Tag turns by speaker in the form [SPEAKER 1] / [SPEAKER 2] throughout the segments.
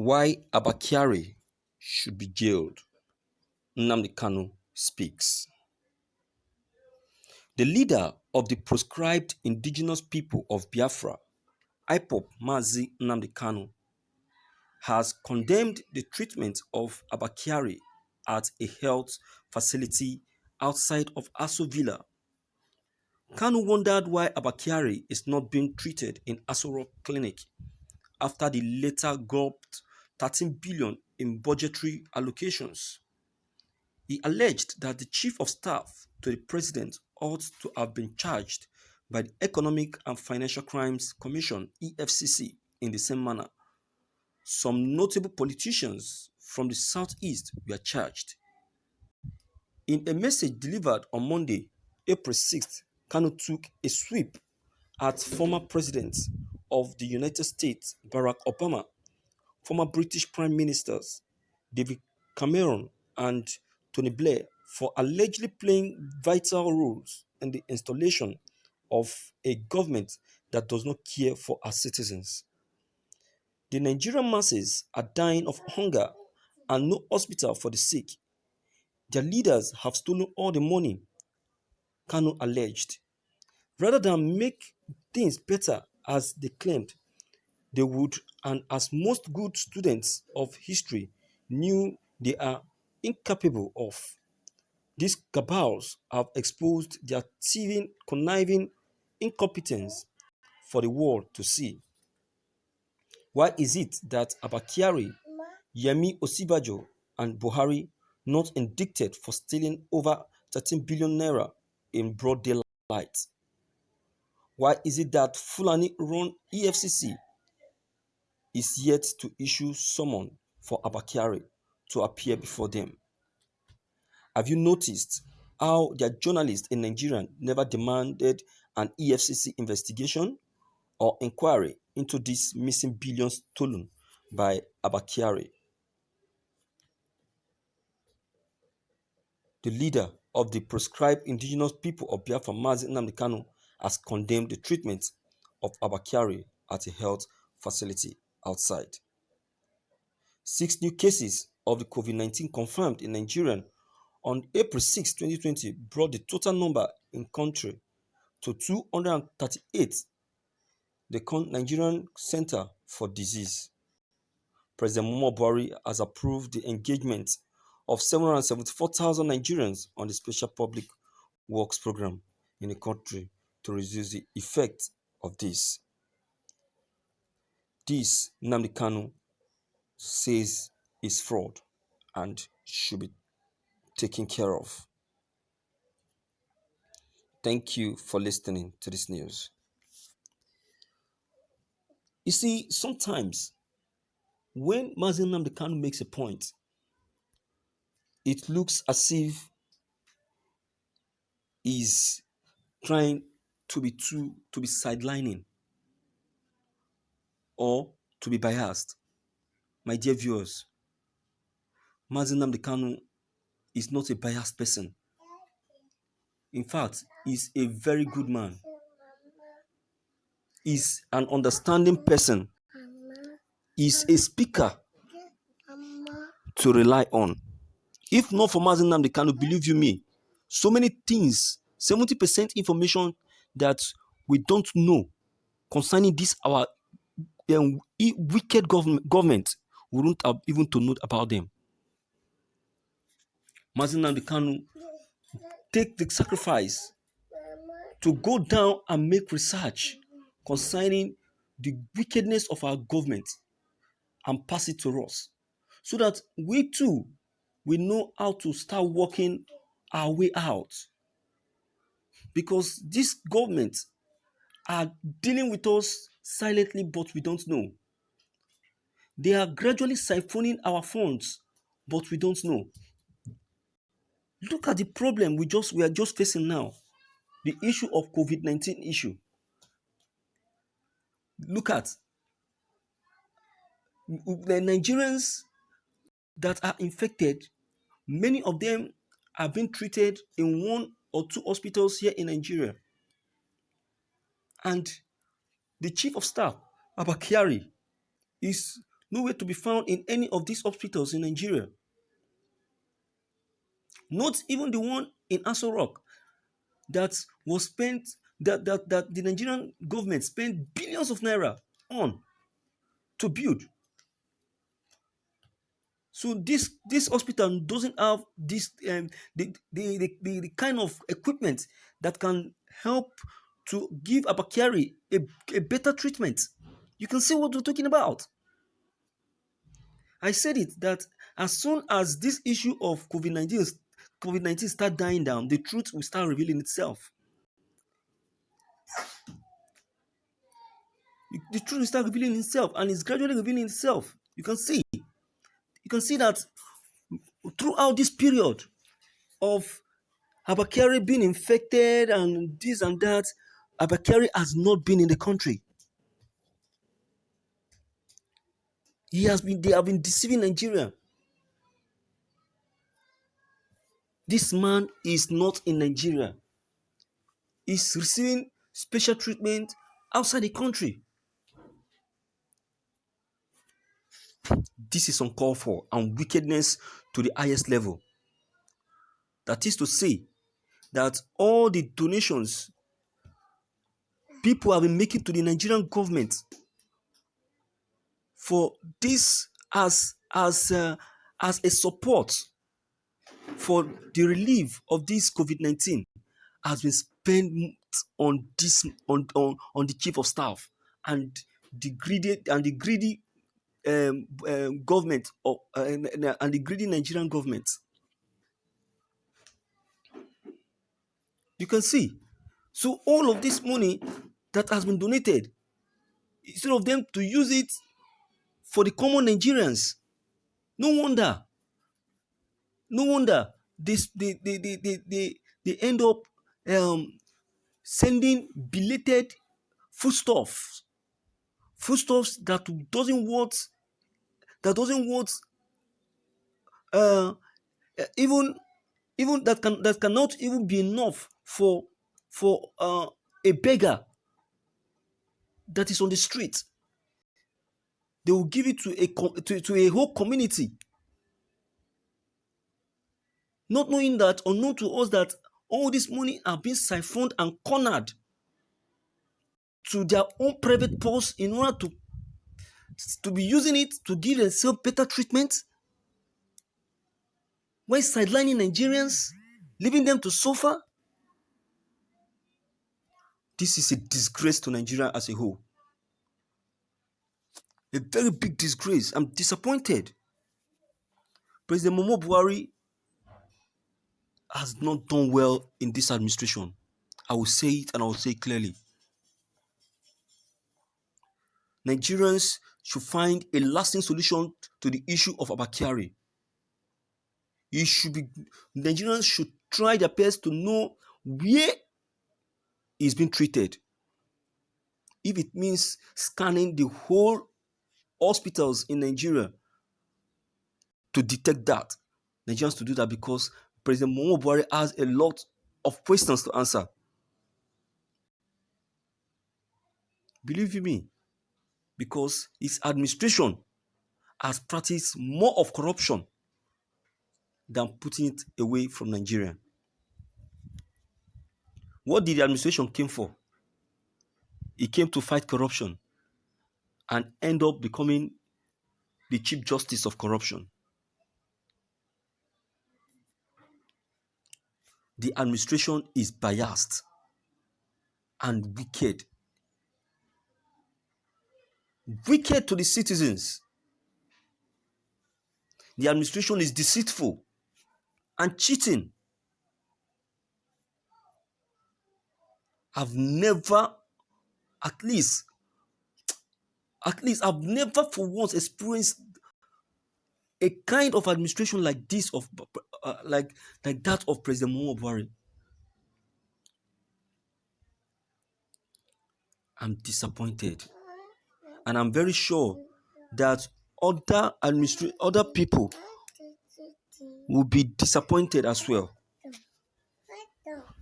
[SPEAKER 1] Why Abakari should be jailed. Nnamdi Kanu speaks. The leader of the proscribed indigenous people of Biafra, IPOB Mazi Nnamdi Kanu, has condemned the treatment of Abakari at a health facility outside of Aso Villa. Kanu wondered why Abakari is not being treated in Aso Rock Clinic after the latter gulped 13 billion in budgetary allocations. He alleged that the chief of staff to the president ought to have been charged by the Economic and Financial Crimes Commission (EFCC) in the same manner. Some notable politicians from the southeast were charged. In a message delivered on Monday, April 6th, Kanu took a sweep at former presidents of the United States Barack Obama, former British Prime Ministers David Cameron and Tony Blair for allegedly playing vital roles in the installation of a government that does not care for our citizens. The Nigerian masses are dying of hunger and no hospital for the sick. Their leaders have stolen all the money, Kanu alleged. Rather than make things better as they claimed they would, and as most good students of history knew they are incapable of. These cabals have exposed their thieving, conniving incompetence for the world to see. Why is it that Abakari, Yemi Osibajo, and Buhari not indicted for stealing over 13 billion naira in broad daylight? Why is it that Fulani-run EFCC is yet to issue summon for Abakari to appear before them? Have you noticed how their journalists in Nigeria never demanded an EFCC investigation or inquiry into these missing billions stolen by Abakari? The leader of the proscribed indigenous people of Biafra, Mazi Nnamdi Kanu, has condemned the treatment of Abakari at a health facility outside. 6 new cases of the COVID-19 confirmed in Nigeria on April 6, 2020 brought the total number in country to 238. The Nigerian Center for Disease. President Muhammadu Buhari has approved the engagement of 774,000 Nigerians on the Special Public Works Program in the country to reduce the effect of this. This, Nnamdi Kanu says, is fraud and should be taken care of. Thank you for listening to this news. You see, sometimes when Mazi Nnamdi Kanu makes a point, it looks as if he's trying to be sidelining or to be biased. My dear viewers, Mazi Nnamdi Kanu is not a biased person. In fact, he's a very good man. He's an understanding person. He's a speaker to rely on. If not for Mazi Nnamdi Kanu, believe you me, so many things, 70% information that we don't know concerning this our wicked government, we wouldn't have even to know about them. Mazi Nnamdi Kanu take the sacrifice to go down and make research concerning the wickedness of our government and pass it to us, so that we too will know how to start working our way out. Because this government are dealing with us silently, but we don't know. They are gradually siphoning our funds, but we don't know. Look at the problem we are just facing now. The issue of COVID-19 issue. Look at the Nigerians that are infected. Many of them are being treated in 1 or 2 hospitals here in Nigeria. And the chief of staff, Abakari, is Nowhere to be found in any of these hospitals in Nigeria. Not even the one in Aso Rock that was spent that the Nigerian government spent billions of naira on to build. So this hospital doesn't have this the kind of equipment that can help to give Abakari a better treatment. You can see what we're talking about. I said it that as soon as this issue of COVID-19 start dying down, the truth will start revealing itself. The truth will start revealing itself, and it's gradually revealing itself. You can see that throughout this period of Abakari being infected and this and that, Abakari has not been in the country. They have been deceiving Nigeria. This man is not in Nigeria. He's receiving special treatment outside the country. This is uncalled for and wickedness to the highest level. That is to say, that all the donations people have been making to the Nigerian government for this as a support for the relief of this COVID-19 has been spent on this on the chief of staff and the greedy government and the greedy Nigerian government. You can see. So all of this money that has been donated, instead of them to use it for the common Nigerians, no wonder they end up sending belated foodstuffs that doesn't want uh, even that cannot even be enough for a beggar that is on the street. They will give it to a whole community, not knowing that, unknown to us, that all this money are being siphoned and cornered to their own private purse in order to be using it to give themselves better treatment, while sidelining Nigerians, leaving them to suffer. This is a disgrace to Nigeria as a whole. A very big disgrace. I'm disappointed. President Muhammadu Buhari has not done well in this administration. I will say it, and I will say it clearly. Nigerians should find a lasting solution to the issue of Abakari. Nigerians should try their best to know where he's being treated. If it means scanning the whole hospitals in Nigeria to detect that, Nigerians to do that, because President Muhammadu Buhari has a lot of questions to answer. Believe you me, because his administration has practiced more of corruption than putting it away from Nigeria. What did the administration came for? It came to fight corruption and end up becoming the Chief Justice of corruption. The administration is biased and wicked. Wicked to the citizens. The administration is deceitful and cheating. I've never for once experienced a kind of administration like this, of like that of President Muhammadu Buhari. I'm disappointed, and I'm very sure that other people will be disappointed as well.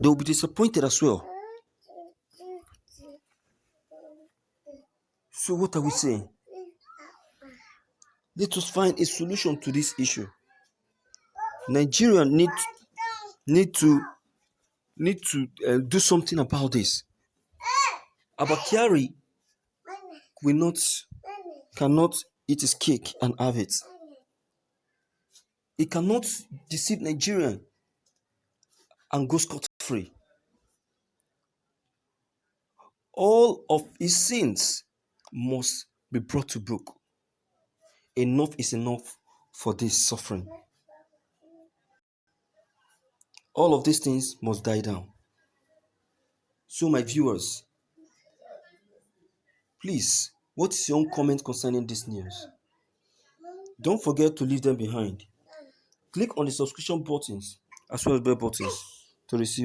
[SPEAKER 1] They will be disappointed as well. So what are we saying? Let us find a solution to this issue. Nigeria need to do something about this. Abakari will not cannot eat his cake and have it. He cannot deceive Nigerian and go scot-free. All of his sins must be brought to book. Enough is enough for this suffering. All of these things must die down. So, my viewers, please, what is your own comment concerning this news? Don't forget to leave them behind. Click on the subscription buttons as well as bell buttons to receive